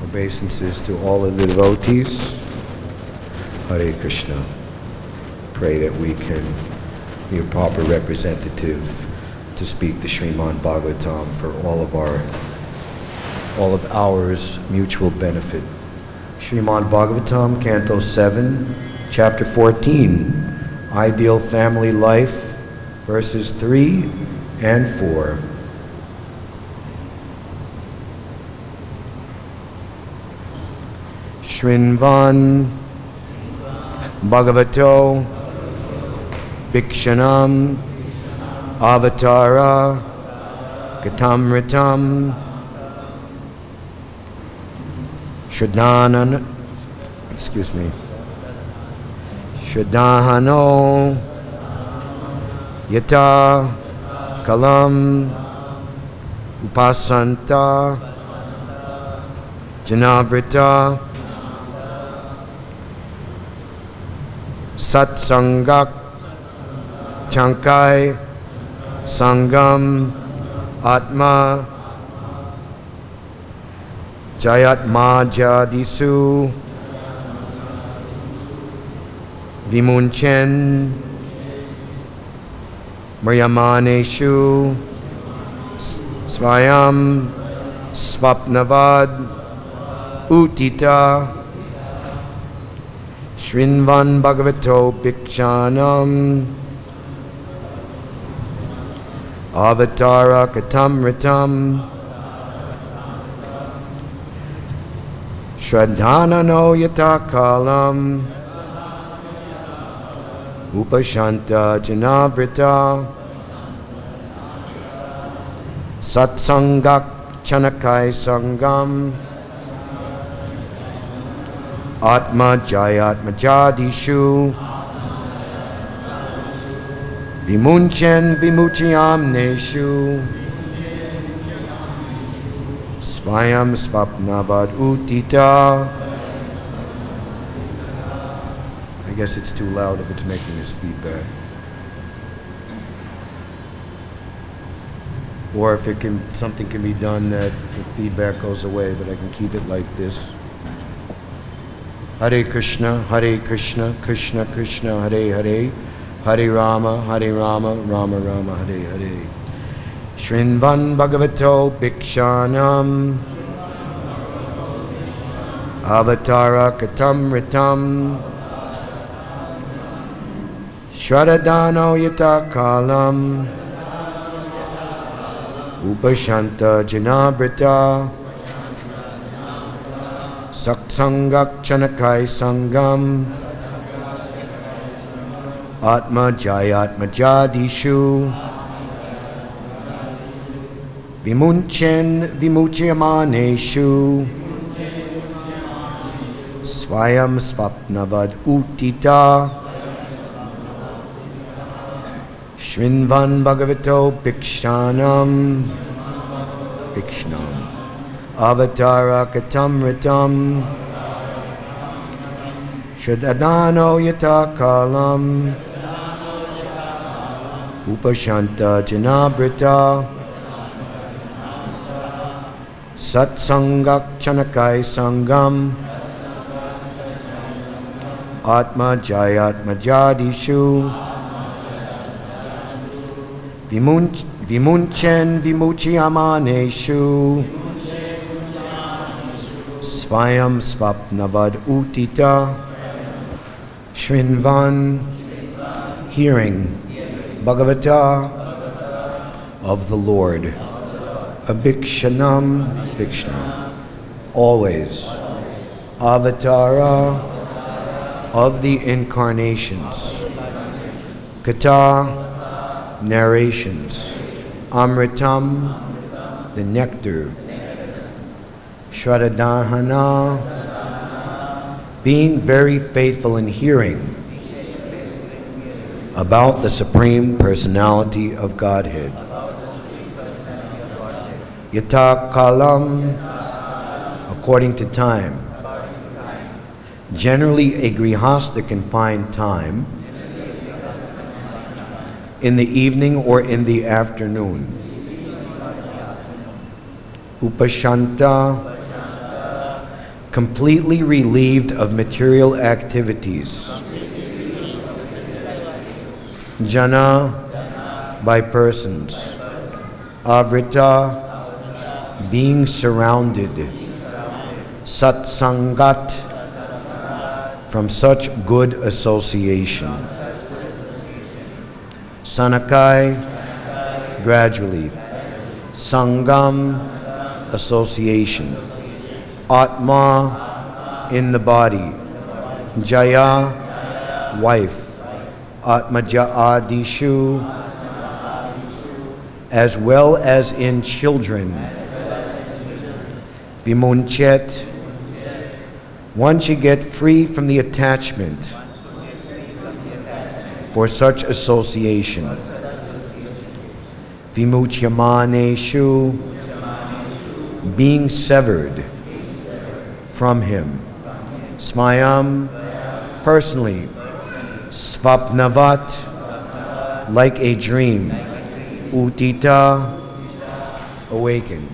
Obeisances to all of the devotees. Hare Krishna. Pray that we can be a proper representative to speak the Srimad Bhagavatam for all of ours mutual benefit. Srimad Bhagavatam, Canto 7, Chapter 14, Ideal Family Life, verses 3 and 4. Shrinvan Bhagavato Bhikshanam Avatara Katamritam Shradhano Yata Kalam Upasanta Janavrita Satsangak Chankai Sangam Atma Jayatma Jadisu Vimunchen Maryamaneshu Svayam Swapnavad Utita Shrinvan Bhagavato Bhikshanam Avatara Katamritam Shraddhanano Yatakalam Upashanta Janavrita Satsangak Chanakai Sangam Atma Jayatma Jadishu Vimunchen Vimuchiyam Neshu Svayam Svapnavad Utita. I guess it's too loud if it's making this feedback. Or if something can be done that the feedback goes away, but I can keep it like this. Hare Krishna, Krishna Krishna, Hare Hare, Hare Rama, Rama Rama, Hare Hare. Shrinvan Bhagavato Bhikshanam Avatara Katamritam Shradhano Yatakalam Upashanta Janabrita Satsangak Chanakai Sangam Atma Jayatma Jadishu Vimunchen Vimuchiyamaneshu Svayam Svapnavad Utita Shrinvan Bhagavato Bhikshanam Avatara Katamritam Shradhano Yatakalam Upashanta Janabrita Satsangak Chanakai Sangam Atma Jayatma Jadishu Vimunchen Vimuchiyamaneshu Svayam Svapnavad Utita. Shrinvan, hearing Bhagavata of the Lord. Abhikshanam, always. Avatara of the incarnations. Kata, narrations. Amritam, the nectar. Shradhana, being very faithful in hearing about the Supreme Personality of Godhead. Yata kalam, according to time. Generally, a grihastha can find time in the evening or in the afternoon. Upashanta, completely relieved of material activities. Jana, by persons. Avrita, being surrounded. Satsangat, from such good association. Sanakai, gradually. Sangam, association. Atma, in the body. Jaya, wife. Atmaja adishu, as well as in children. Vimunchet, one should get free from the attachment for such association. Vimuchyamaneshu, being severed from him. Smayam, personally. Svapnavat, like a dream. Utita, awaken.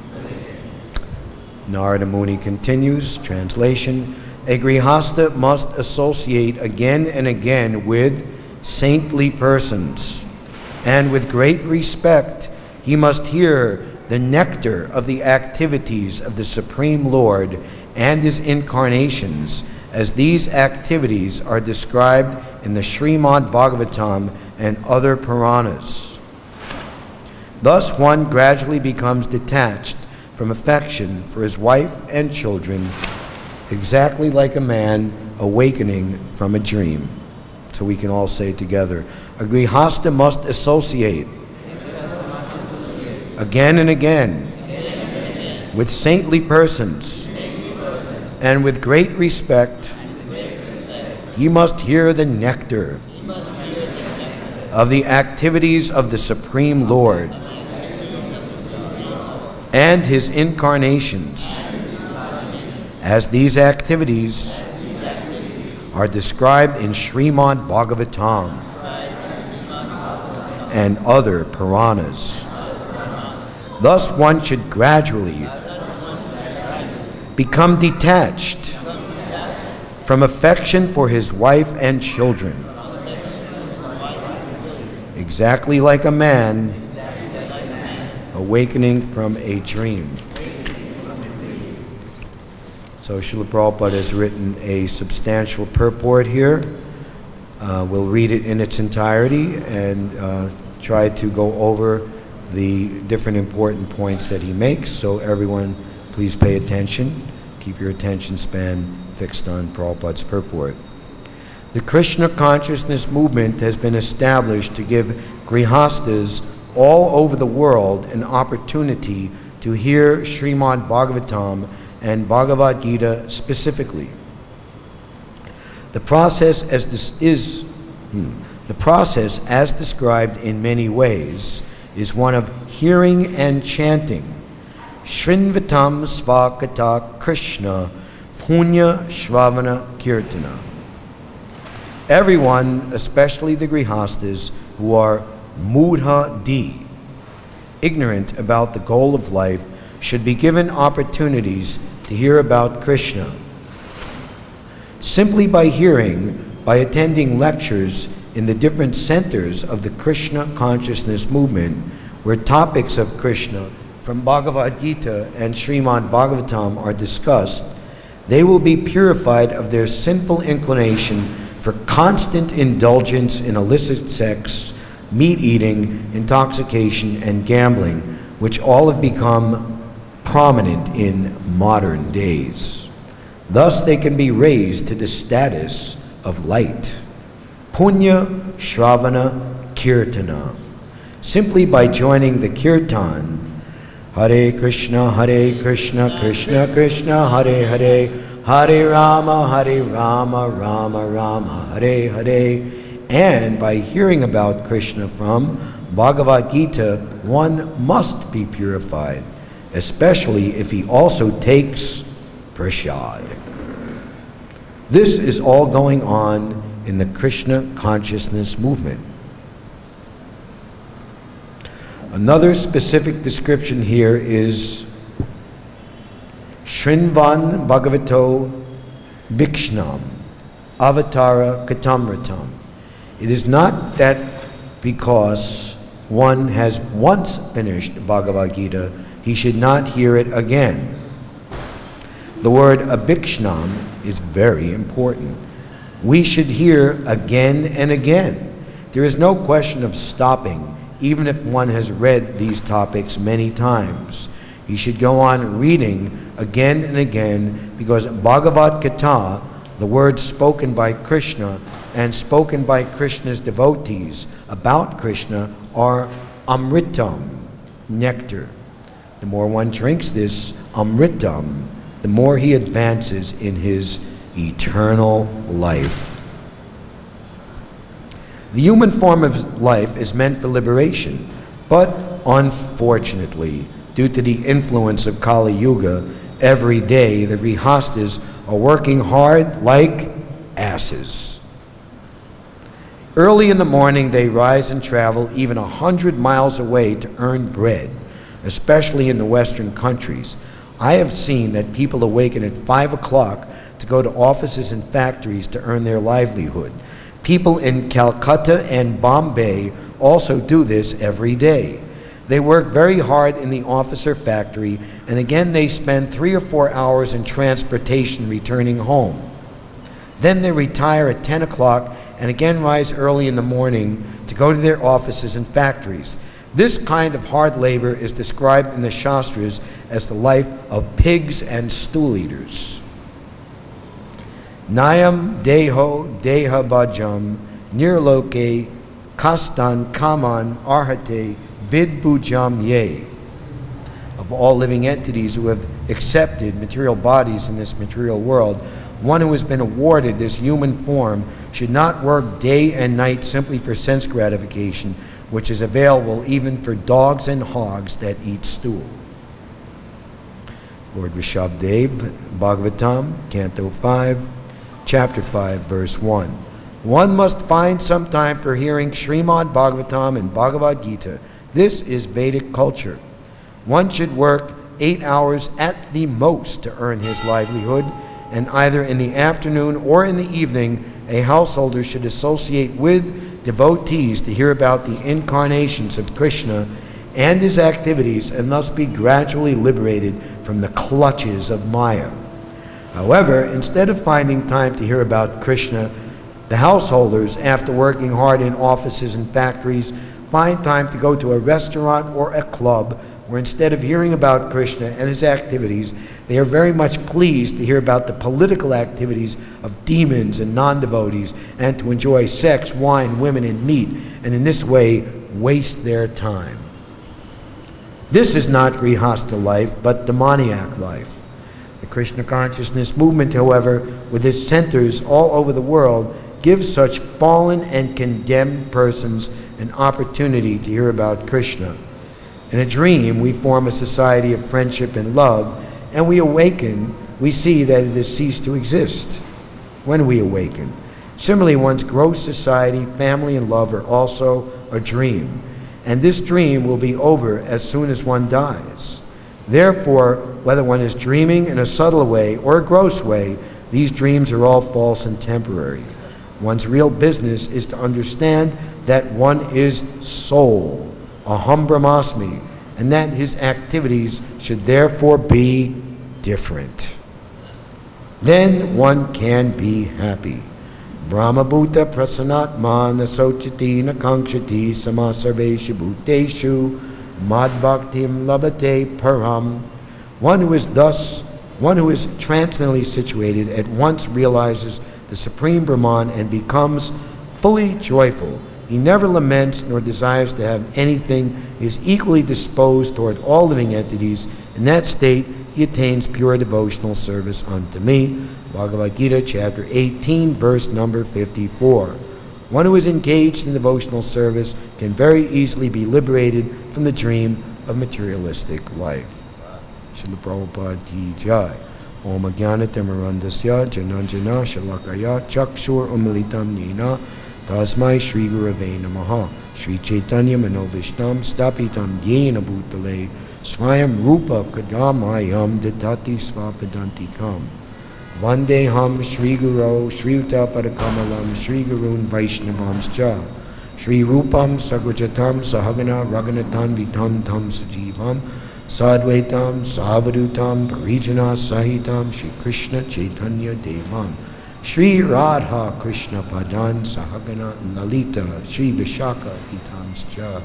Narada Muni continues, translation. A grihastha must associate again and again with saintly persons, and with great respect he must hear the nectar of the activities of the Supreme Lord and his incarnations, as these activities are described in the Srimad Bhagavatam and other Puranas. Thus one gradually becomes detached from affection for his wife and children, exactly like a man awakening from a dream. So we can all say together, a grihastha must associate again and again with saintly persons, and with great respect he must hear the nectar of the activities of the Supreme Lord and his incarnations, as these activities are described in Srimad Bhagavatam and other Puranas. Thus one should gradually become detached from affection for his wife and children, exactly like a man awakening from a dream. So Srila Prabhupada has written a substantial purport here. We'll read it in its entirety and try to go over the different important points that he makes. So everyone, please pay attention. Keep your attention span fixed on Prabhupada's purport. The Krishna consciousness movement has been established to give grihastas all over the world an opportunity to hear Srimad Bhagavatam and Bhagavad-Gita specifically. The process as described in many ways is one of hearing and chanting. Shrinvatam svakata Krishna punya shravana kirtana. Everyone, especially the grihastas who are mudha-di, ignorant about the goal of life, should be given opportunities to hear about Krishna. Simply by hearing, by attending lectures in the different centers of the Krishna consciousness movement, where topics of Krishna from Bhagavad-Gita and Srimad Bhagavatam are discussed, they will be purified of their sinful inclination for constant indulgence in illicit sex, meat eating, intoxication, and gambling, which all have become prominent in modern days. Thus they can be raised to the status of light. Punya Shravana Kirtana. Simply by joining the Kirtan, Hare Krishna, Krishna Krishna, Hare Hare, Hare Rama, Rama Rama, Hare Hare, and by hearing about Krishna from Bhagavad-Gita, one must be purified, especially if he also takes prasad. This is all going on in the Krishna consciousness movement. Another specific description here is Shrinvan Bhagavato Bhikshnam Avatara Katamritam. It is not that because one has once finished Bhagavad-Gita, he should not hear it again. The word abhikshnam is very important. We should hear again and again. There is no question of stopping, even if one has read these topics many times. He should go on reading again and again, because Bhagavad-Gita, the words spoken by Krishna and spoken by Krishna's devotees about Krishna, are amritam, nectar. The more one drinks this amritam, the more he advances in his eternal life. The human form of life is meant for liberation, but unfortunately, due to the influence of Kali Yuga, every day the grihastas are working hard like asses. Early in the morning they rise and travel even 100 miles away to earn bread, especially in the Western countries. I have seen that people awaken at 5 o'clock to go to offices and factories to earn their livelihood. People in Calcutta and Bombay also do this every day. They work very hard in the office or factory, and again they spend 3 or 4 hours in transportation returning home. Then they retire at 10 o'clock and again rise early in the morning to go to their offices and factories. This kind of hard labor is described in the Shastras as the life of pigs and stool eaters. Nayam deho deha bhajam nirloke kastan kaman arhate vidbhujam ye. Of all living entities who have accepted material bodies in this material world, one who has been awarded this human form should not work day and night simply for sense gratification, which is available even for dogs and hogs that eat stool. Lord Rishabdev, Bhagavatam, Canto 5, Chapter 5, Verse 1. One must find some time for hearing Srimad Bhagavatam and Bhagavad-Gita. This is Vedic culture. One should work 8 hours at the most to earn his livelihood, and either in the afternoon or in the evening, a householder should associate with devotees to hear about the incarnations of Krishna and his activities, and thus be gradually liberated from the clutches of Maya. However, instead of finding time to hear about Krishna, the householders, after working hard in offices and factories, find time to go to a restaurant or a club where instead of hearing about Krishna and his activities, they are very much pleased to hear about the political activities of demons and non-devotees, and to enjoy sex, wine, women, and meat, and in this way waste their time. This is not Grihastha life, but demoniac life. The Krishna consciousness movement, however, with its centers all over the world, gives such fallen and condemned persons an opportunity to hear about Krishna. In a dream, we form a society of friendship and love, and we awaken, we see that it has ceased to exist when we awaken. Similarly, one's gross society, family, and love are also a dream, and this dream will be over as soon as one dies. Therefore, whether one is dreaming in a subtle way or a gross way, these dreams are all false and temporary. One's real business is to understand that one is soul, aham brahmasmi, and that his activities should therefore be different. Then one can be happy. Brahma bhuta prasanatma nasochati nakankshati samasarveshu bhuteshu mad bhaktim labate param. One who is transcendently situated at once realizes the Supreme Brahman and becomes fully joyful. He never laments nor desires to have anything. He is equally disposed toward all living entities. In that state, he attains pure devotional service unto me. Bhagavad-Gita, chapter 18, verse number 54. One who is engaged in devotional service can very easily be liberated from the dream of materialistic life. Srila Prabhupada ki jai. Om Ajnana Timirandasya Jananjana Shalakaya Chakshur Umilitam Nina Tasmai Shri Gurave Namaha. Shri Chaitanya Manobishtam Stapitam Yena Bhutale Swayam Rupa Kadamayam Datati Svapadantikam. Vandeham Shri Guru Shri Uta Padakamalam Shri Gurun Vaishnavamscha Shri Rupam Sagrajatam Sahagana Raghunathan Vitam Tam Sajivam Sadvaitam Savadutam Parijana Sahitam Shri Krishna Chaitanya Devam Shri Radha Krishna Padan Sahagana Lalita Shri Vishaka Hitamscha.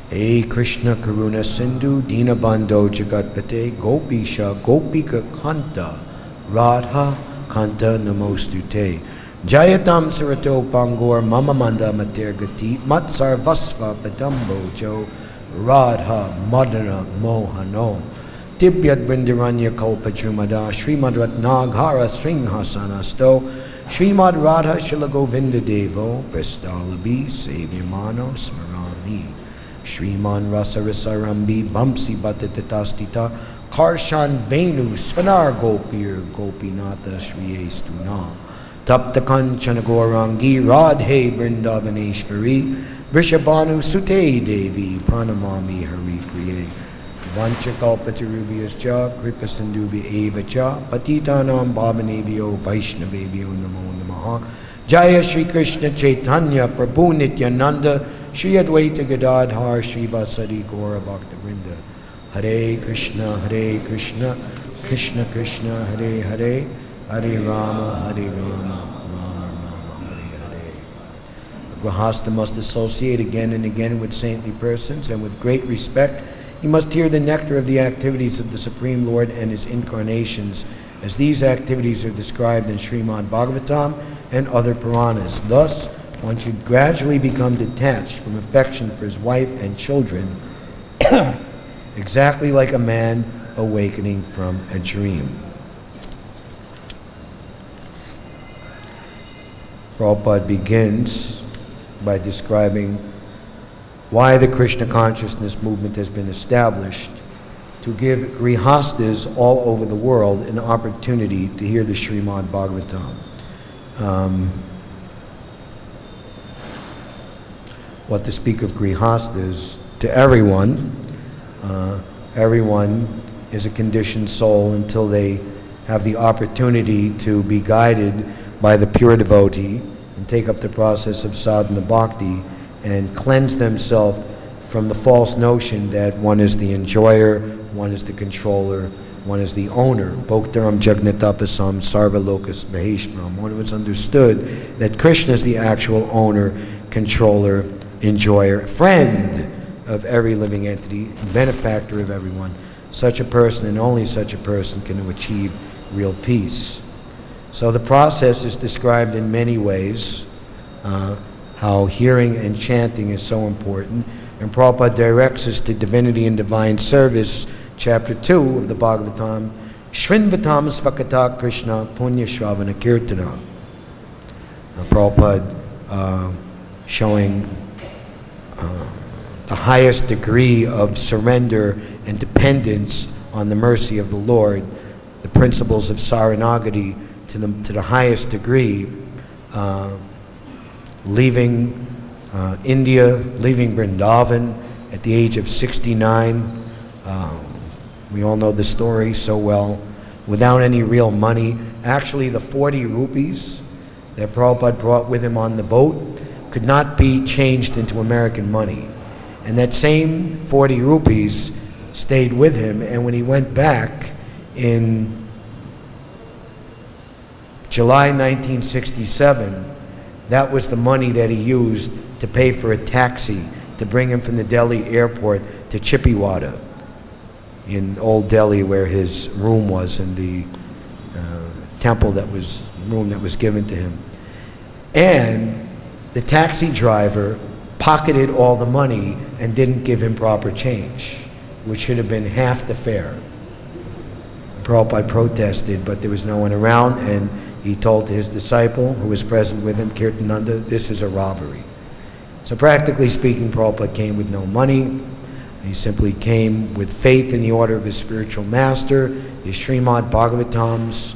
Hey Krishna Karuna Sindhu Dinabandho Jagatpate Gopisha Gopika Kanta Radha Kanta Namostute Jayatam Sarato Pangor Mamamanda Matergati Matsarvasva Padambo Jo Radha Madana Mohano Tibyat Brindaranya Kalpachumada Srimad Ratnaghara Sringhasanasto Srimad Radha Shilagovinda Devo Prestalabi Savyamano Smarami Shriman Rasarisarambi Bamsi Bhatatastita Karshan Venu Svanar Gopir Gopinatha Shri Estuna Tapta Kanchana Gaurangi Radhe Vrindavaneshvari Vrishabhanu Sute Devi Pranamami Hari Priye Vanchakalpatarubhyascha Kripasindubhya eva cha Patitanam Bhavanebhyo Vaishnavebhyo Namo Namaha Jaya Shri Krishna Chaitanya Prabhu Nityananda Shri Advaita Gadadhar Shri Vasari Gaura Bhakta Vrinda Hare Krishna Krishna Krishna Hare Hare Hare Rama Rama Rama Hare Hare. A Grahasta must associate again and again with saintly persons, and with great respect he must hear the nectar of the activities of the Supreme Lord and his incarnations, as these activities are described in Srimad Bhagavatam and other Puranas. Thus, one should gradually become detached from affection for his wife and children, exactly like a man awakening from a dream. Prabhupada begins by describing why the Krishna consciousness movement has been established, to give grihastas all over the world an opportunity to hear the Srimad Bhagavatam. What to speak of grihastas? To everyone, everyone is a conditioned soul until they have the opportunity to be guided by the pure devotee and take up the process of sadhana bhakti and cleanse themselves from the false notion that one is the enjoyer, one is the controller, one is the owner. Bhoktaram Jagnatapasam Sarva Lokas Maheshvaram. One was understood that Krishna is the actual owner, controller, enjoyer, friend of every living entity, benefactor of everyone. Such a person and only such a person can achieve real peace. So the process is described in many ways, how hearing and chanting is so important. And Prabhupada directs us to Divinity and Divine Service, Chapter 2 of the Bhagavatam, Shrinvatam Svakata Krishna Punya Shravana Kirtana. Prabhupada showing the highest degree of surrender and dependence on the mercy of the Lord, the principles of Saranagati to the highest degree, leaving India, leaving Vrindavan at the age of 69. We all know the story so well, without any real money. Actually, the 40 rupees that Prabhupada brought with him on the boat could not be changed into American money. And that same 40 rupees stayed with him, and when he went back in July 1967, that was the money that he used to pay for a taxi to bring him from the Delhi airport to Chippiwada in Old Delhi, where his room was, in the room that was given to him. And the taxi driver pocketed all the money and didn't give him proper change, which should have been half the fare. Prabhupada protested, but there was no one around, and he told his disciple, who was present with him, Kirtananda, this is a robbery. So practically speaking, Prabhupada came with no money. He simply came with faith in the order of his spiritual master, his Srimad Bhagavatams,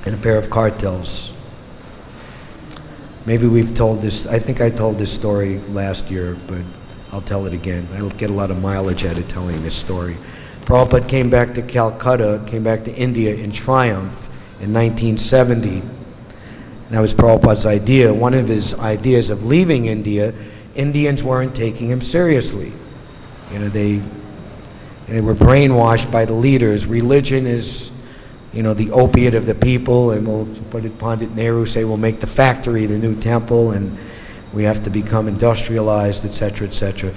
and a pair of cartels. maybe we've told this, I think I told this story last year, but I'll tell it again. I'll get a lot of mileage out of telling this story. Prabhupada came back to Calcutta, came back to India in triumph in 1970. That was Prabhupada's idea. One of his ideas of leaving India, Indians weren't taking him seriously. You know, they were brainwashed by the leaders. Religion is, you know, the opiate of the people, and what did Pandit Nehru say? We'll make the factory the new temple, and we have to become industrialized, etc., etc.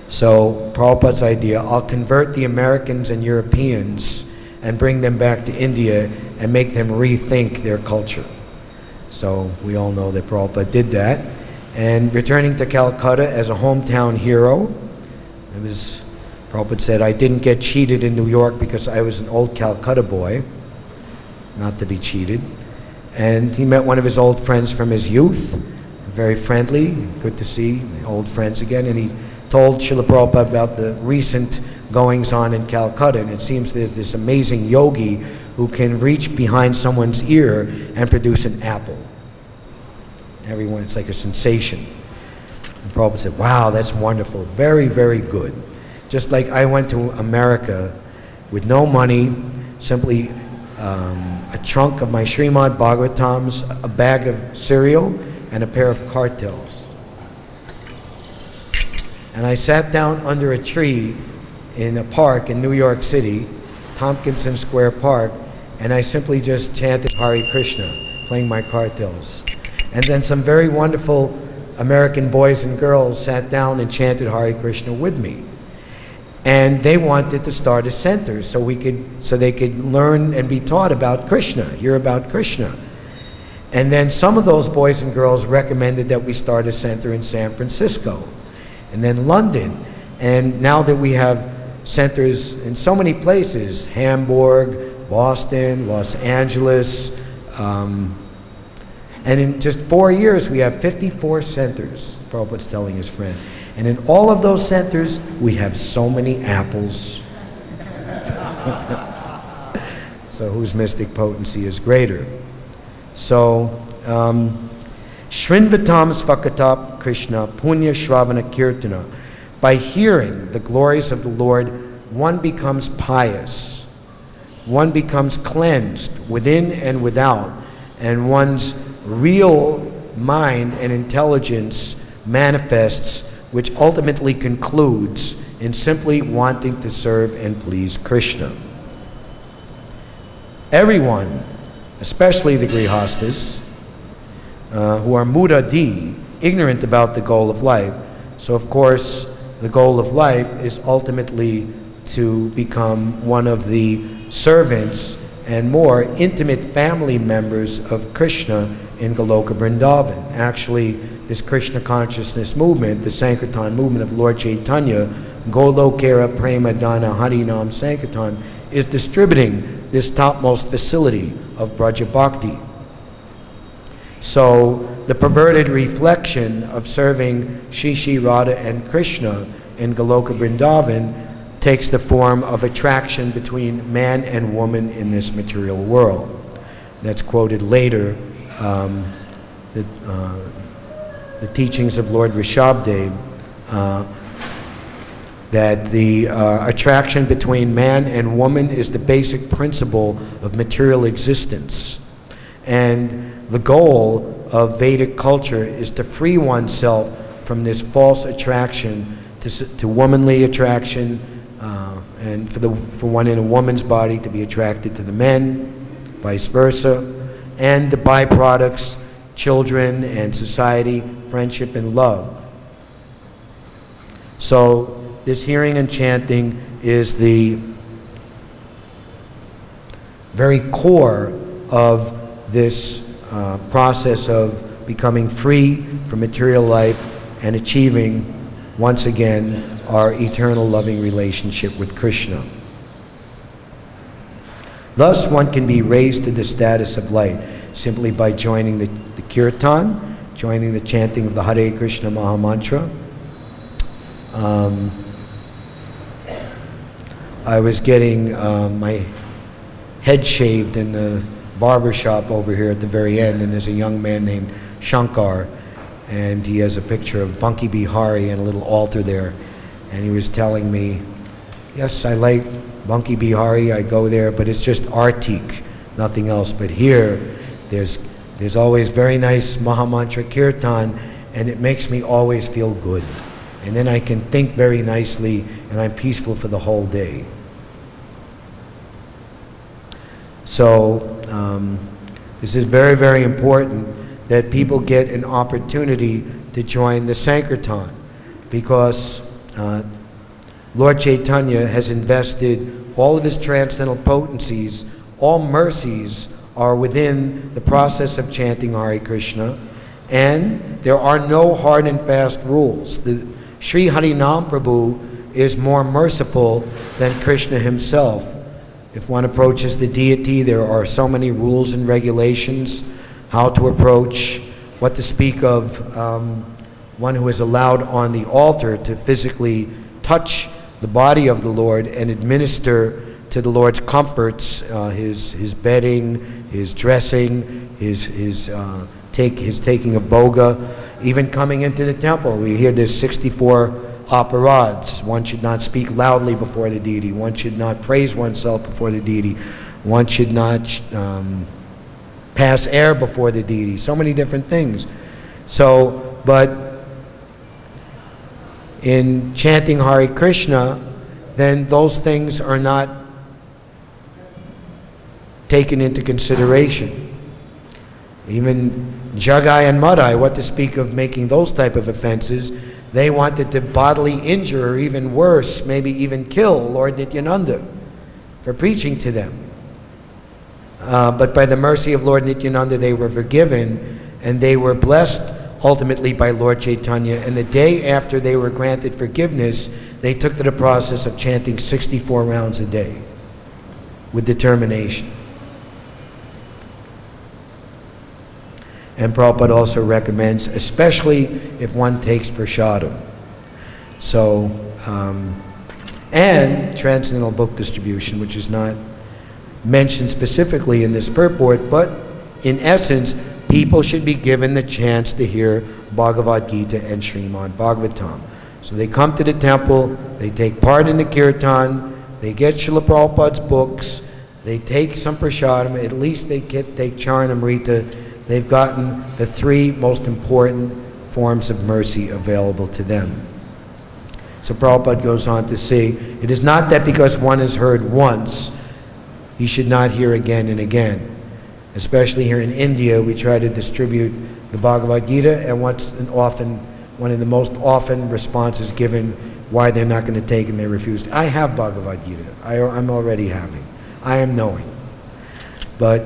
So Prabhupada's idea, I'll convert the Americans and Europeans and bring them back to India and make them rethink their culture. So we all know that Prabhupada did that. And returning to Calcutta as a hometown hero, Prabhupada said, I didn't get cheated in New York because I was an old Calcutta boy, not to be cheated. And he met one of his old friends from his youth, very friendly, good to see old friends again, and he told Srila Prabhupada about the recent goings-on in Calcutta, and it seems there's this amazing yogi who can reach behind someone's ear and produce an apple. Everyone, it's like a sensation. And Prabhupada said, wow, that's wonderful, very, very good. Just like I went to America with no money, simply a trunk of my Srimad Bhagavatams, a bag of cereal, and a pair of cartels. And I sat down under a tree in a park in New York City, Tompkinson Square Park, and I simply just chanted Hare Krishna, playing my cartels. And then some very wonderful American boys and girls sat down and chanted Hare Krishna with me. And they wanted to start a center so they could learn and be taught about Krishna, hear about Krishna. And then some of those boys and girls recommended that we start a center in San Francisco, and then London. And now that we have centers in so many places, Hamburg, Boston, Los Angeles, and in just 4 years we have 54 centers, Prabhupada's telling his friend. And in all of those centers, we have so many apples. So whose mystic potency is greater? So, Shrinvatam Svakatap Krishna Punya Shravana Kirtana. By hearing the glories of the Lord, one becomes pious. One becomes cleansed within and without, and one's real mind and intelligence manifests, which ultimately concludes in simply wanting to serve and please Krishna. Everyone, especially the grihastas, who are mudadi, ignorant about the goal of life. So of course, the goal of life is ultimately to become one of the servants and more intimate family members of Krishna in Goloka Vrindavan. Actually, this Krishna consciousness movement, the Sankirtan movement of Lord Chaitanya, Golokera Prema Dana Harinam Sankirtan, is distributing this topmost facility of Braja Bhakti. So the perverted reflection of serving Shri Radha and Krishna in Goloka Vrindavan takes the form of attraction between man and woman in this material world. That's quoted later, the teachings of Lord Rishabdev, that the attraction between man and woman is the basic principle of material existence. And the goal of Vedic culture is to free oneself from this false attraction to womanly attraction, and for one in a woman's body to be attracted to the men, vice versa, and the byproducts, children and society, friendship and love. So this hearing and chanting is the very core of this process of becoming free from material life and achieving, once again, our eternal loving relationship with Krishna. Thus, one can be raised to the status of light simply by joining the kirtan, joining the chanting of the Hare Krishna Maha Mantra. I was getting my head shaved in the barber shop over here at the very end, and there's a young man named Shankar, and he has a picture of Bunky Bihari and a little altar there. And he was telling me, yes, I like Bunky Bihari, I go there, but it's just artik, nothing else. But here, there's always very nice Mahamantra Kirtan, and it makes me always feel good. And then I can think very nicely, and I'm peaceful for the whole day. So, this is very, very important that people get an opportunity to join the Sankirtan, because Lord Chaitanya has invested all of his transcendental potencies, all mercies are within the process of chanting Hare Krishna, and there are no hard and fast rules. The Sri Harinam Prabhu is more merciful than Krishna himself. If one approaches the deity, there are so many rules and regulations, how to approach, what to speak of one who is allowed on the altar to physically touch the body of the Lord and administer to the Lord's comforts, his bedding, his dressing, his taking a boga, even coming into the temple. We hear there's 64 aparadhs. One should not speak loudly before the deity. One should not praise oneself before the deity. One should not pass air before the deity. So many different things. So, but in chanting Hare Krishna, then those things are not taken into consideration. Even Jagai and Madai, what to speak of making those type of offenses, they wanted to bodily injure, or even worse, maybe even kill Lord Nityananda for preaching to them. But by the mercy of Lord Nityananda, they were forgiven, and they were blessed ultimately by Lord Chaitanya. And the day after they were granted forgiveness, they took to the process of chanting 64 rounds a day with determination. And Prabhupada also recommends, especially if one takes prasadam. So, and transcendental book distribution, which is not mentioned specifically in this purport, but in essence, people should be given the chance to hear Bhagavad-Gita and Srimad Bhagavatam. So they come to the temple, they take part in the kirtan, they get Srila Prabhupada's books, they take some prasadam, at least they take Charanamrita. They've gotten the three most important forms of mercy available to them. So Prabhupada goes on to say, it is not that because one has heard once, he should not hear again and again. Especially here in India, we try to distribute the Bhagavad-Gita, and one of the most often responses given why they're not going to take and they refuse. I have Bhagavad-Gita. I'm already having. I am knowing. But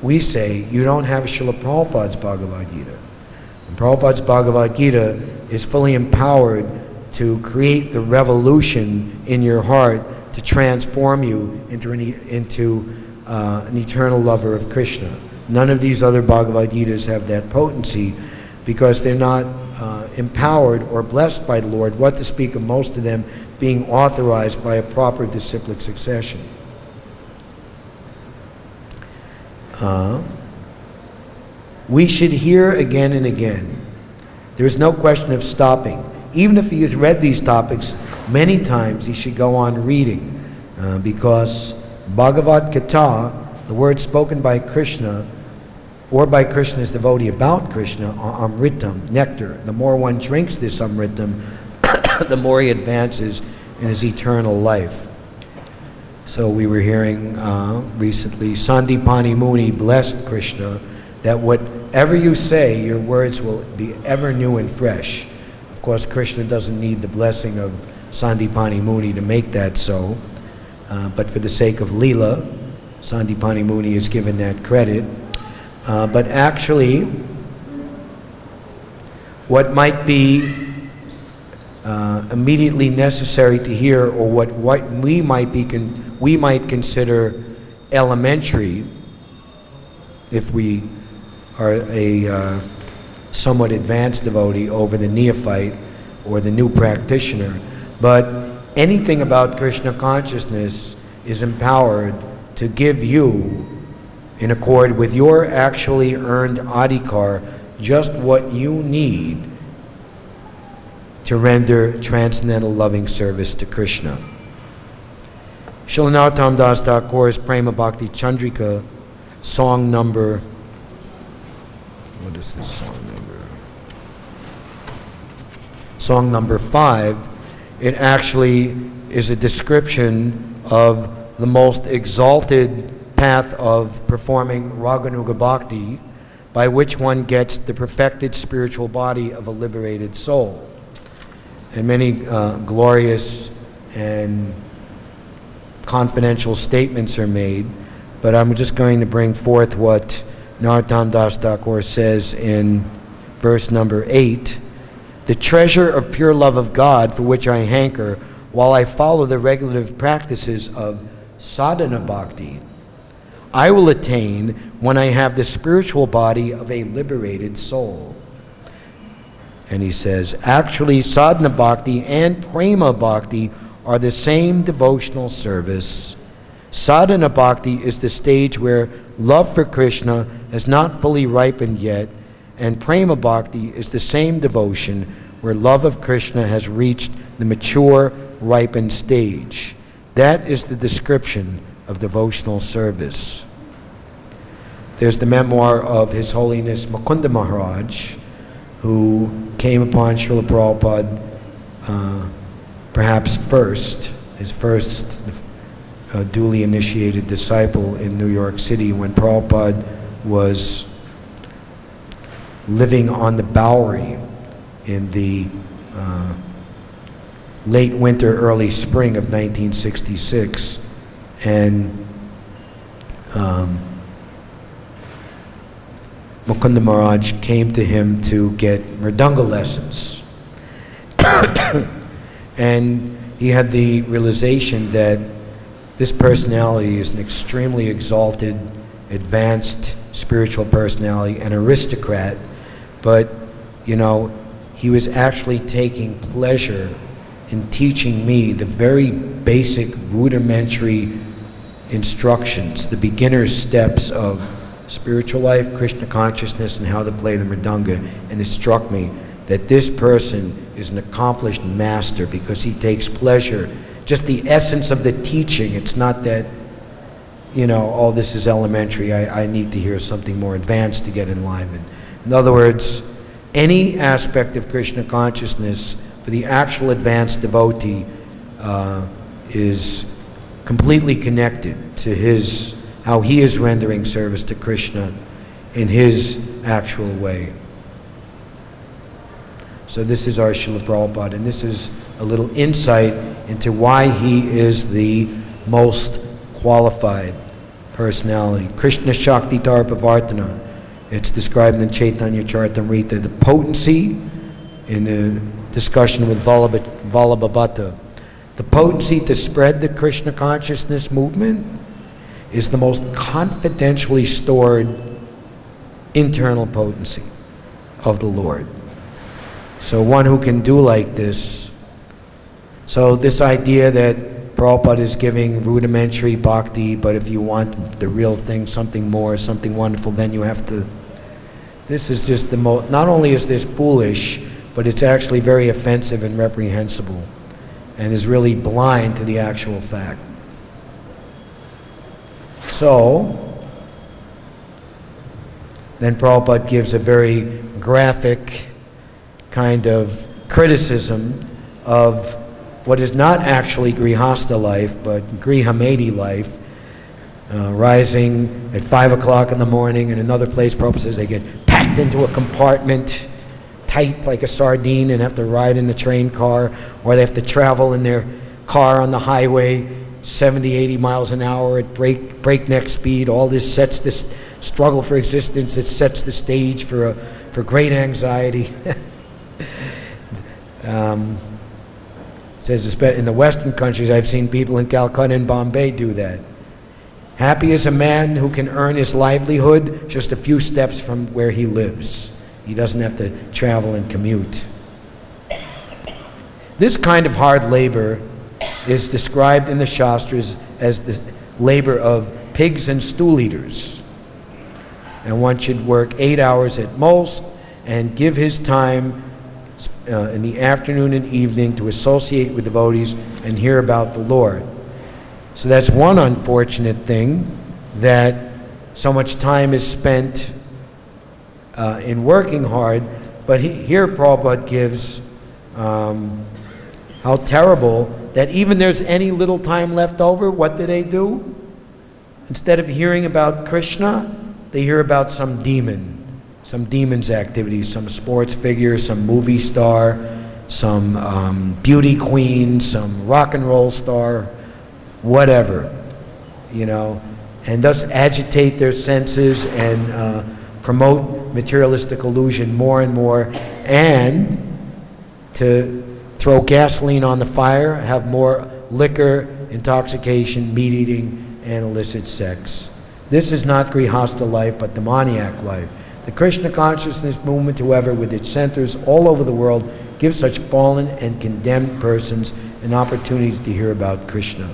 we say, you don't have Srila Prabhupada's Bhagavad-Gita. And Prabhupada's Bhagavad-Gita is fully empowered to create the revolution in your heart to transform you into an eternal lover of Krishna. None of these other Bhagavad-Gitas have that potency because they're not empowered or blessed by the Lord, what to speak of most of them being authorized by a proper disciplic succession. We should hear again and again. There is no question of stopping. Even if he has read these topics many times, he should go on reading because Bhagavad-Gita, the words spoken by Krishna or by Krishna's devotee about Krishna, are amritam, nectar. The more one drinks this amritam, the more he advances in his eternal life. So we were hearing recently, Sandipani Muni blessed Krishna that whatever you say, your words will be ever new and fresh. Of course, Krishna doesn't need the blessing of Sandipani Muni to make that so, but for the sake of Leela, Sandipani Muni is given that credit. But actually, what might be immediately necessary to hear, or what we might consider elementary, if we are a somewhat advanced devotee over the neophyte or the new practitioner. But anything about Krishna consciousness is empowered to give you in accord with your actually earned adhikar, just what you need to render transcendental loving service to Krishna. Srila Narottam Das Thakur's Prema Bhakti Chandrika, song number, what is this song number? Song number 5, it actually is a description of the most exalted path of performing Raganuga Bhakti, by which one gets the perfected spiritual body of a liberated soul. And many glorious and confidential statements are made, but I'm just going to bring forth what Narottam Das Thakur says in verse number 8. The treasure of pure love of God for which I hanker while I follow the regulative practices of sadhana bhakti, I will attain when I have the spiritual body of a liberated soul. And he says, actually, sadhana bhakti and prema bhakti are the same devotional service. Sadhana bhakti is the stage where love for Krishna has not fully ripened yet, and prema bhakti is the same devotion where love of Krishna has reached the mature, ripened stage. That is the description of devotional service. There's the memoir of His Holiness Mukunda Maharaj, who came upon Srila Prabhupada perhaps first, his first duly initiated disciple in New York City when Prabhupada was living on the Bowery in the late winter, early spring of 1966. And Mukunda Maharaj came to him to get mridanga lessons. And he had the realization that this personality is an extremely exalted, advanced spiritual personality, an aristocrat, but, you know, he was actually taking pleasure in teaching me the very basic, rudimentary instructions, the beginner's steps of spiritual life, Krishna consciousness, and how to play the mridanga. And it struck me that this person is an accomplished master because he takes pleasure, just the essence of the teaching. It's not that, you know, oh, this is elementary, I need to hear something more advanced to get enlivened. In other words, any aspect of Krishna consciousness for the actual advanced devotee is completely connected to how he is rendering service to Krishna in his actual way. So this is our Srila Prabhupada, and this is a little insight into why he is the most qualified personality. Krishna Shakti Tarpavartana. It's described in Chaitanya Charitamrita, the potency in the discussion with Vallabha. The potency to spread the Krishna consciousness movement is the most confidentially stored internal potency of the Lord. So one who can do like this, so this idea that Prabhupada is giving rudimentary bhakti, but if you want the real thing, something more, something wonderful, then you have to, this is just the most, not only is this foolish, but it's actually very offensive and reprehensible, and is really blind to the actual fact. So, then Prabhupada gives a very graphic kind of criticism of what is not actually Grihastha life, but Grihamedi life, rising at 5 o'clock in the morning. In another place, Prabhupada says they get packed into a compartment, tight like a sardine, and have to ride in the train car, or they have to travel in their car on the highway 70, 80 miles an hour at breakneck speed. All this sets this struggle for existence. It sets the stage for great anxiety. Says in the Western countries, I've seen people in Calcutta and Bombay do that. Happy is a man who can earn his livelihood just a few steps from where he lives. He doesn't have to travel and commute. This kind of hard labor is described in the Shastras as the labor of pigs and stool eaters. and one should work 8 hours at most and give his time in the afternoon and evening to associate with devotees and hear about the Lord. So that's one unfortunate thing, that so much time is spent in working hard, but here Prabhupada gives how terrible that even there's any little time left over, what do? Instead of hearing about Krishna, they hear about some demon's activities, some sports figure, some movie star, some beauty queen, some rock and roll star, whatever, you know, and thus agitate their senses and promote materialistic illusion more and more, and to throw gasoline on the fire, have more liquor, intoxication, meat eating, and illicit sex. This is not Grihastha life, but demoniac life. The Krishna consciousness movement, however, with its centers all over the world, gives such fallen and condemned persons an opportunity to hear about Krishna.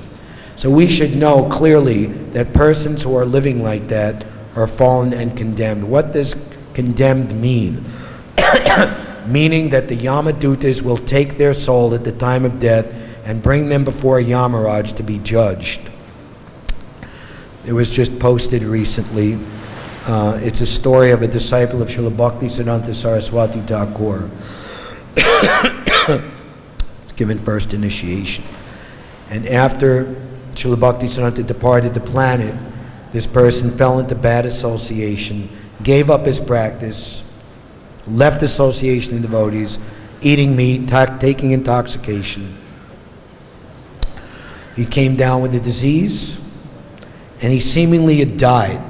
So we should know clearly that persons who are living like that are fallen and condemned. What does condemned mean? Meaning that the Yamadutas will take their soul at the time of death and bring them before Yamaraj to be judged. It was just posted recently. It's a story of a disciple of Srila Bhaktisiddhanta Saraswati Thakur. It's given first initiation. And after Srila Bhaktisiddhanta departed the planet, this person fell into bad association, gave up his practice, left association of devotees, eating meat, taking intoxication. He came down with a disease, and he seemingly had died.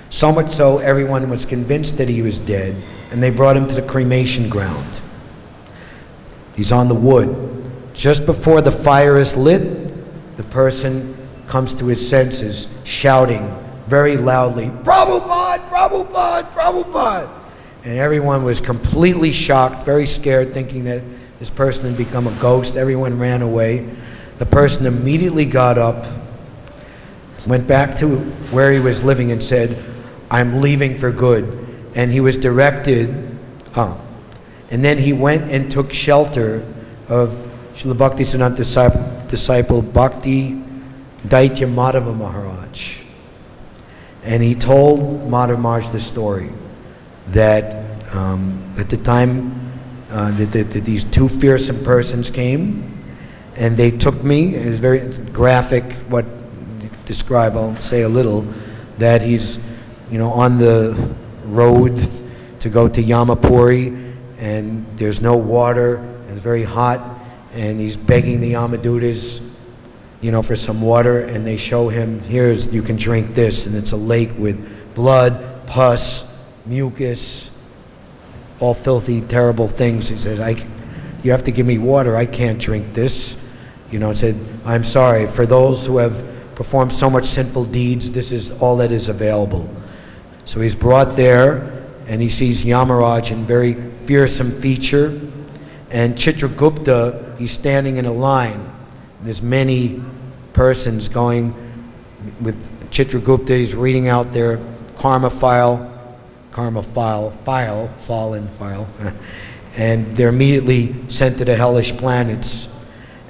So much so, everyone was convinced that he was dead, and they brought him to the cremation ground. He's on the wood. Just before the fire is lit, the person comes to his senses, shouting very loudly, "Prabhupada, Prabhupada, Prabhupada!" And everyone was completely shocked, very scared, thinking that this person had become a ghost. Everyone ran away. The person immediately got up, went back to where he was living and said, "I'm leaving for good." And he was directed, and then he went and took shelter of Srila Bhaktisiddhanta's disciple Bhakti Daitya Madhava Maharaj. And he told Madhava Maharaj the story that at the time that these two fearsome persons came, and they took me. It was very graphic what describe, I'll say a little, that he's, you know, on the road to go to Yamapuri, and there's no water, and it's very hot, and he's begging the Yamadutas, you know, for some water, and they show him, here's, you can drink this, and it's a lake with blood, pus, mucus, all filthy, terrible things. He says, you have to give me water, I can't drink this. You know, and said, I'm sorry, for those who have performed so much sinful deeds, this is all that is available. So he's brought there, and he sees Yamaraj in very fearsome feature, and Chitragupta, he's standing in a line. There's many persons going with Chitragupta. He's reading out their fallen file, and they're immediately sent to the hellish planets.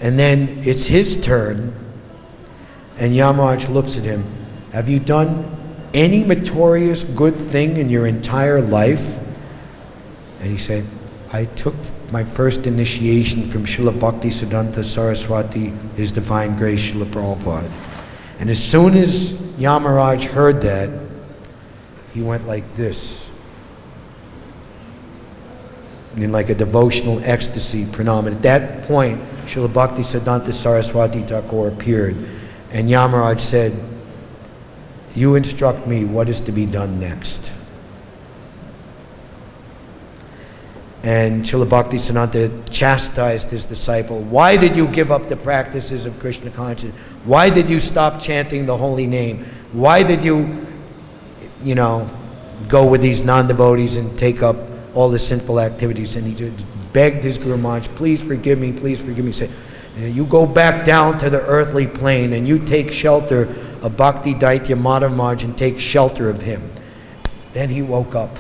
And then it's his turn, and Yamaraj looks at him. Have you done any meritorious good thing in your entire life? And he said, I took my first initiation from Srila Bhaktisiddhanta Saraswati, His Divine Grace, Srila Prabhupada. And as soon as Yamaraj heard that, he went like this, in like a devotional ecstasy pranam. And at that point, Srila Bhaktisiddhanta Saraswati Thakur appeared, and Yamaraj said, you instruct me what is to be done next. And Srila Bhaktisiddhanta chastised his disciple. Why did you give up the practices of Krishna consciousness? Why did you stop chanting the holy name? Why did you, you know, go with these non-devotees and take up all the sinful activities? And he just begged his Guru Maharaj, please forgive me, please forgive me. He said, you go back down to the earthly plane and you take shelter of Bhakti Daitya Madhava Maharaj and take shelter of him. Then he woke up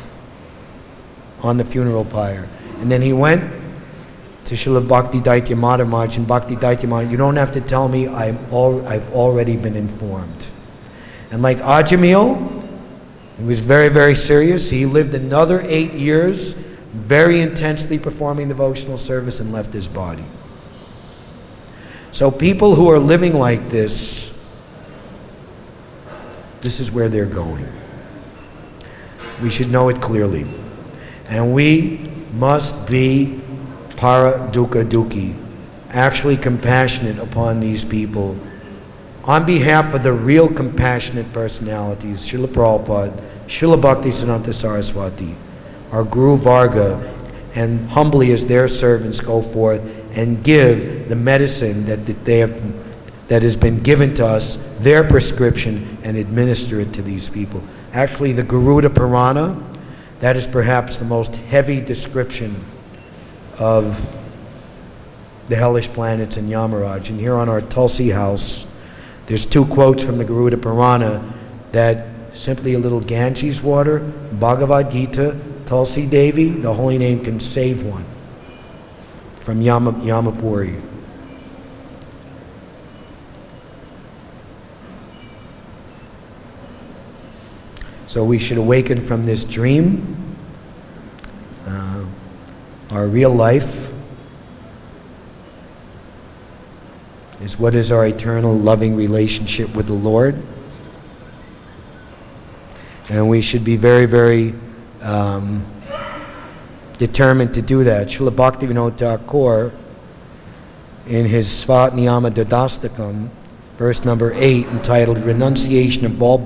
on the funeral pyre. And then he went to Srila Bhakti Daitya Maharaj, and Bhakti Daitya Maharaj, you don't have to tell me, I've already been informed. And like Ajamil, he was very, very serious. He lived another 8 years, very intensely performing devotional service, and left his body. So people who are living like this is where they're going. We should know it clearly. And we must be para dukkha dukhi, actually compassionate upon these people, on behalf of the real compassionate personalities, Srila Prabhupada, Srila Bhaktisiddhanta Saraswati, our Guru Varga, and humbly as their servants go forth and give the medicine that has been given to us, their prescription, and administer it to these people. Actually, the Garuda Purana, that is perhaps the most heavy description of the hellish planets in Yamaraj. And here on our Tulsi house, there's 2 quotes from the Garuda Purana that simply a little Ganges water, Bhagavad-Gita, Tulsi Devi, the holy name can save one from Yamapuri. So we should awaken from this dream. Our real life is what is our eternal loving relationship with the Lord. And we should be very, very determined to do that. Srila Bhaktivinoda Thakur, in his Svatniyama Dadastakam, verse number 8, entitled Renunciation of all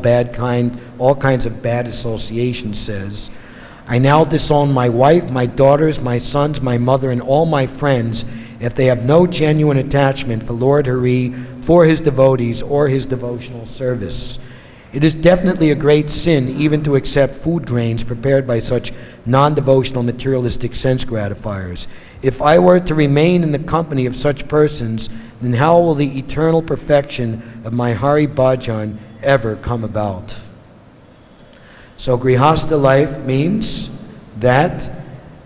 kinds of bad associations, says, I now disown my wife, my daughters, my sons, my mother, and all my friends if they have no genuine attachment for Lord Hari, for his devotees, or his devotional service. It is definitely a great sin even to accept food grains prepared by such non-devotional materialistic sense gratifiers. If I were to remain in the company of such persons, then how will the eternal perfection of my Hari Bhajan ever come about? So Grihastha life means that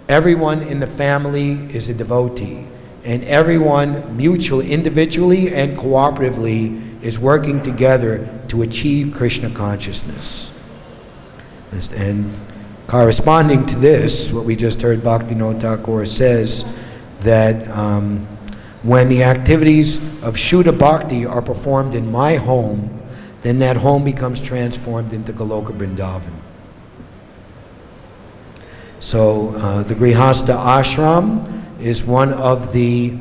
everyone in the family is a devotee, and everyone mutually, individually and cooperatively is working together to achieve Krishna consciousness. And corresponding to this, what we just heard Bhaktivinoda Thakur says that when the activities of Shuddha Bhakti are performed in my home, then that home becomes transformed into Goloka Vrindavan. So the Grihastha ashram is one of the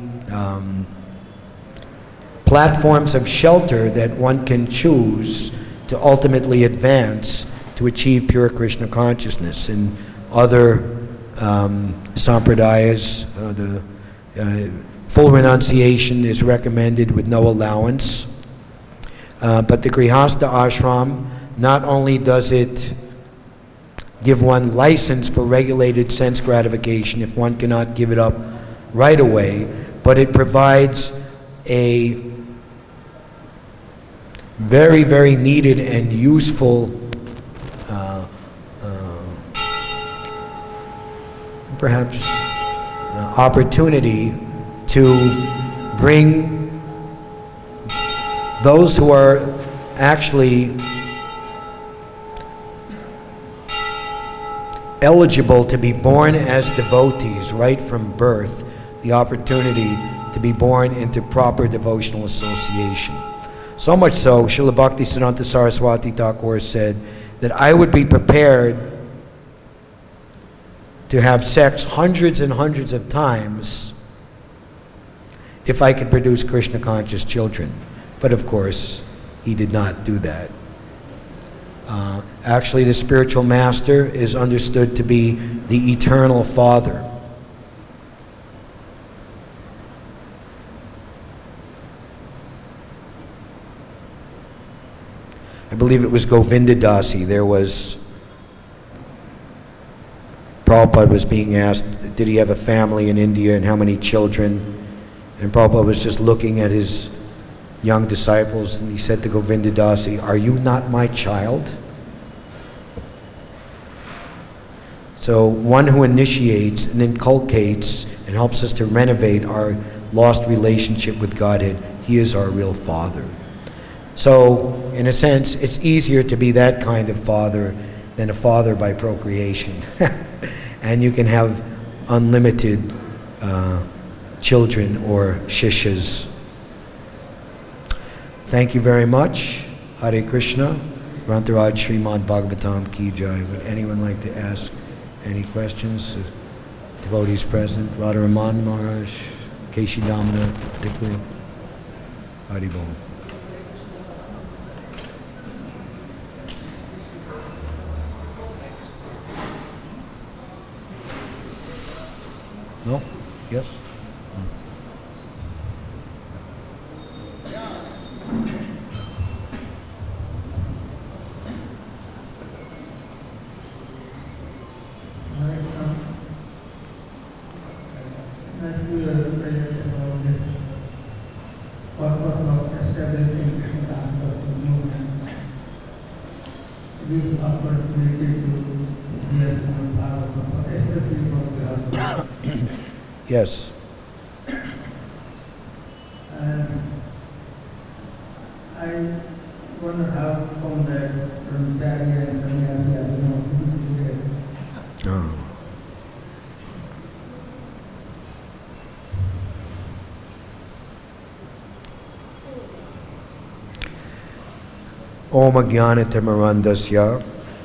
platforms of shelter that one can choose to ultimately advance to achieve pure Krishna consciousness. In other sampradayas, the full renunciation is recommended with no allowance. But the Grihastha ashram, not only does it give one license for regulated sense gratification if one cannot give it up right away, but it provides a very, very needed and useful perhaps opportunity to bring those who are actually eligible to be born as devotees right from birth, the opportunity to be born into proper devotional association. So much so, Srila Bhaktisiddhanta Saraswati Thakur said that I would be prepared to have sex hundreds and hundreds of times if I could produce Krishna conscious children. But of course, he did not do that. Actually, the spiritual master is understood to be the eternal Father. I believe it was Govinda Dasi. There was, Prabhupada was being asked, did he have a family in India and how many children? And Prabhupada was just looking at his young disciples and he said to Govinda Dasi, are you not my child? So one who initiates and inculcates and helps us to renovate our lost relationship with Godhead, he is our real Father. So, in a sense, it's easier to be that kind of father than a father by procreation. And you can have unlimited children or shishas. Thank you very much. Hare Krishna. Grantaraj Srimad Bhagavatam Ki Jai. Would anyone like to ask any questions? Devotees present. Radha Raman Maharaj, Keshi Damna, particularly. Haribol. No? Yes? Yes. I wonder how from that from Jari and Sannyasi, I don't know. Oh. Om Ajnanatamarandasya.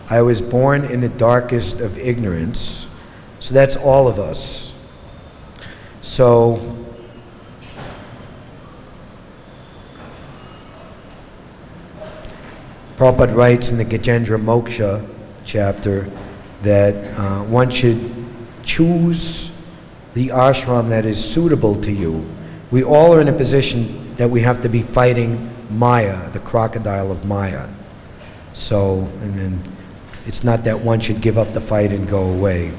I was born in the darkest of ignorance. So that's all of us. So, Prabhupada writes in the Gajendra Moksha chapter that one should choose the ashram that is suitable to you. We all are in a position that we have to be fighting Maya, the crocodile of Maya. So, and then it's not that one should give up the fight and go away.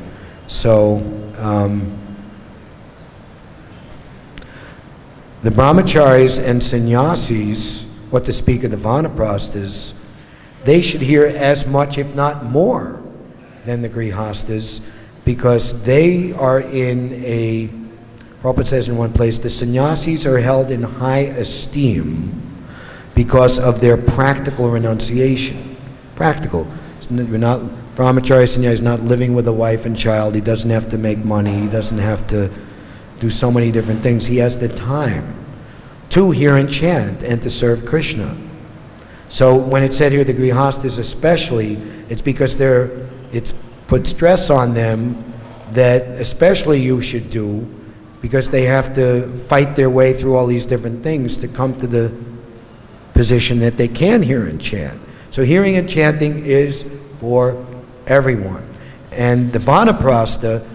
So, the brahmacharis and sannyasis, what to speak of the vanaprasthas, they should hear as much, if not more, than the grihastas, because they are in a, Prabhupada says in one place, the sannyasis are held in high esteem because of their practical renunciation. Practical. We're not, brahmachari sannyasi is not living with a wife and child. He doesn't have to make money. He doesn't have to do so many different things. He has the time to hear and chant and to serve Krishna. So when it said here the grihastas especially, it's because it's put stress on them that especially you should do, because they have to fight their way through all these different things to come to the position that they can hear and chant. So hearing and chanting is for everyone. And the vanaprastha,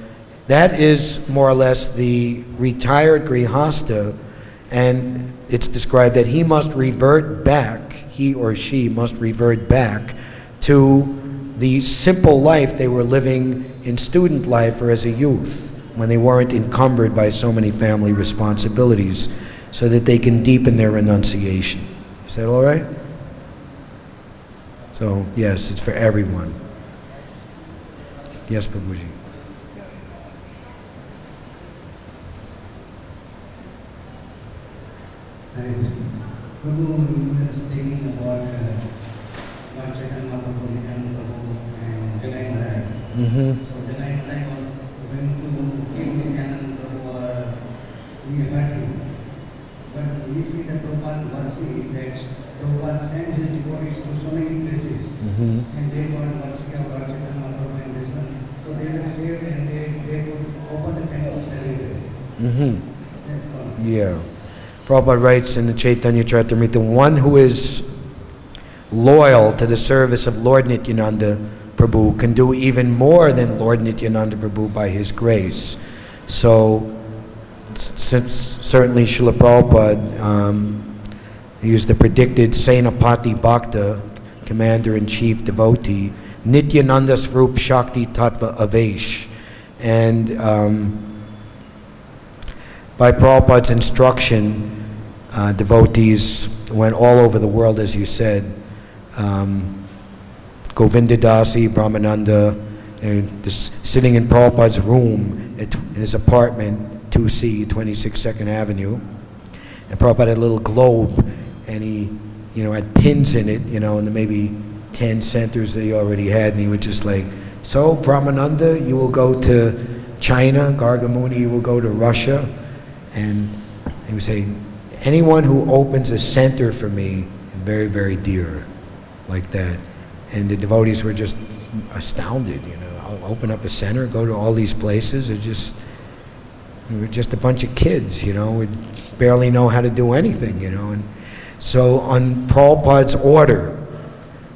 that is more or less the retired grihasta, and it's described that he must revert back, he or she must revert back to the simple life they were living in student life or as a youth, when they weren't encumbered by so many family responsibilities, so that they can deepen their renunciation. Is that all right? So, yes, it's for everyone. Yes, Prabhuji. Prabhu, you were speaking about Lord Chaitanya Mahaprabhu, Nityananda and Janai Madai. So Janai Madai was going to give Nityananda Prabhu we had to. But we see that Prabhupada mercy that Prabhupada sent his devotees to so many places, and they got mercy of Lord Chaitanya Mahaprabhu and this one. So they were saved and they could open the temples everywhere. Yeah. Prabhupada writes in the Chaitanya Charitamrita, the one who is loyal to the service of Lord Nityananda Prabhu can do even more than Lord Nityananda Prabhu by his grace. So, since certainly Srila Prabhupada used the predicted Senapati Bhakta, commander-in-chief devotee, Nityananda Swarup Shakti Tattva Avesh. And by Prabhupada's instruction, devotees went all over the world, as you said. Govinda Dasi, Brahmananda, and just sitting in Prabhupada's room in his apartment, 2C, 22nd Avenue. And Prabhupada had a little globe, and he, had pins in it, and the maybe 10 centers that he already had, and he would just like, so Brahmananda, you will go to China, Gargamuni, you will go to Russia, and he would say, anyone who opens a center for me, very, very dear, like that. And the devotees were just astounded, I'll open up a center, go to all these places, we were just a bunch of kids, we barely know how to do anything, and so on Prabhupada's order,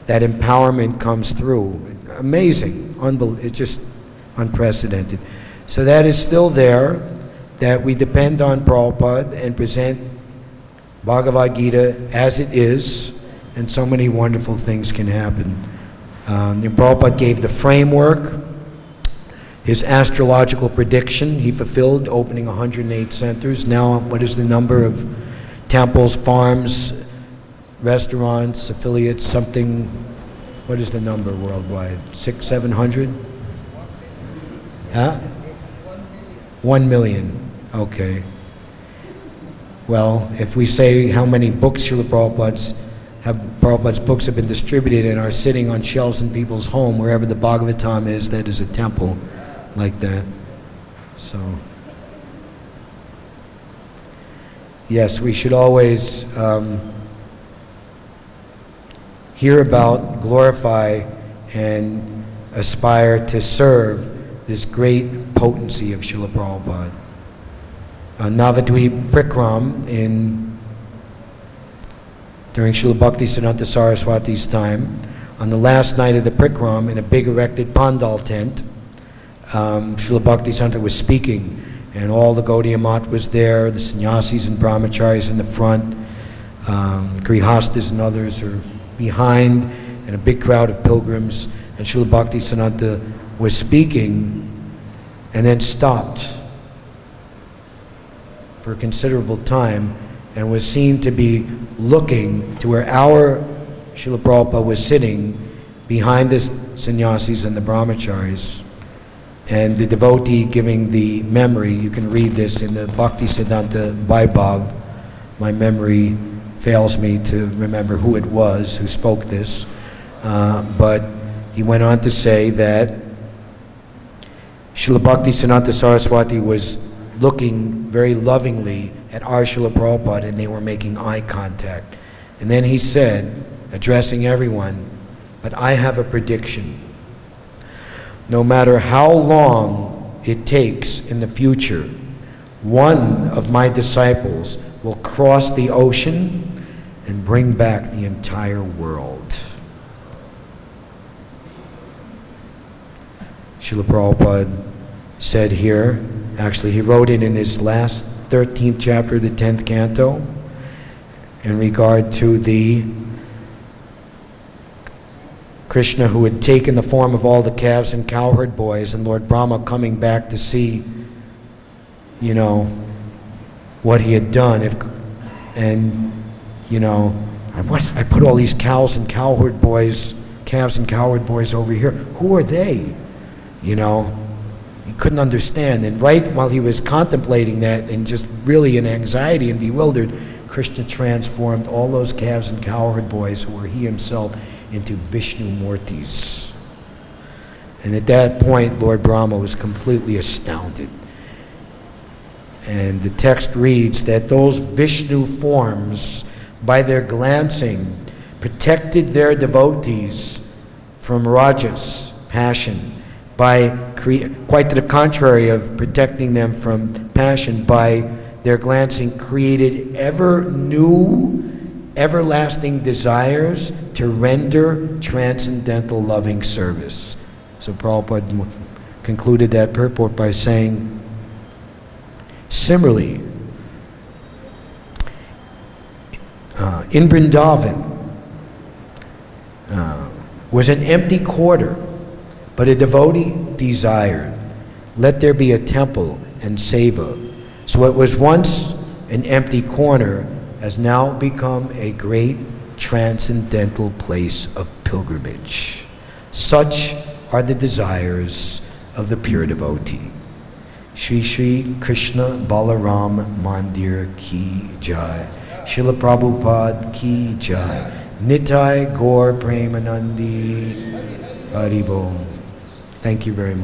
that empowerment comes through. Amazing, it's just unprecedented. So that is still there, that we depend on Prabhupada and present Bhagavad-Gita as it is, and so many wonderful things can happen. Prabhupada gave the framework, his astrological prediction. He fulfilled, opening 108 centers. Now, what is the number of temples, farms, restaurants, affiliates, something? What is the number worldwide? 600, 700? Huh? 1 million. Okay. Well, if we say how many books Prabhupada's books have been distributed and are sitting on shelves in people's home, wherever the Bhagavatam is, that is a temple like that. So, yes, we should always hear about, glorify, and aspire to serve this great potency of Srila Prabhupada. Navadvip Prikram during Srila Bhaktisiddhanta Saraswati's time, on the last night of the Prikram, in a big erected pandal tent, Srila Bhaktisiddhanta was speaking, and all the Gaudiya Math was there, the sannyasis and brahmacharis in the front, grihastas and others are behind, and a big crowd of pilgrims, and Srila Bhaktisiddhanta was speaking, and then stopped for a considerable time, and was seen to be looking to where our Srila Prabhupada was sitting behind the sannyasis and the brahmacharis. And the devotee giving the memory, you can read this in the Bhaktisiddhanta Vaibhav. My memory fails me to remember who it was who spoke this. But he went on to say that Srila Bhaktisiddhanta Saraswati was looking very lovingly at our Srila Prabhupada, and they were making eye contact. And then he said, addressing everyone, but I have a prediction. No matter how long it takes in the future, one of my disciples will cross the ocean and bring back the entire world. Srila Prabhupada said here, actually he wrote it in his last 13th chapter of the 10th canto, in regard to the Krishna who had taken the form of all the calves and cowherd boys, and Lord Brahma coming back to see, what he had done. I put all these calves and cowherd boys over here. Who are they? He couldn't understand. And right while he was contemplating that and just really in anxiety and bewildered, Krishna transformed all those calves and cowherd boys who were he himself into Vishnu Murtis. And at that point, Lord Brahma was completely astounded. And the text reads that those Vishnu forms, by their glancing, protected their devotees from rajas, passion, by quite to the contrary of protecting them from passion, by their glancing created ever new, everlasting desires to render transcendental loving service. So Prabhupada concluded that purport by saying, similarly, in Vrindavan was an empty quarter, but a devotee desired, let there be a temple and seva. So what was once an empty corner has now become a great transcendental place of pilgrimage. Such are the desires of the pure devotee. Shri Shri Krishna Balaram Mandir Ki Jai. Srila Prabhupada Ki Jai. Nitai Gaur Premanandi Haribol. Thank you very much.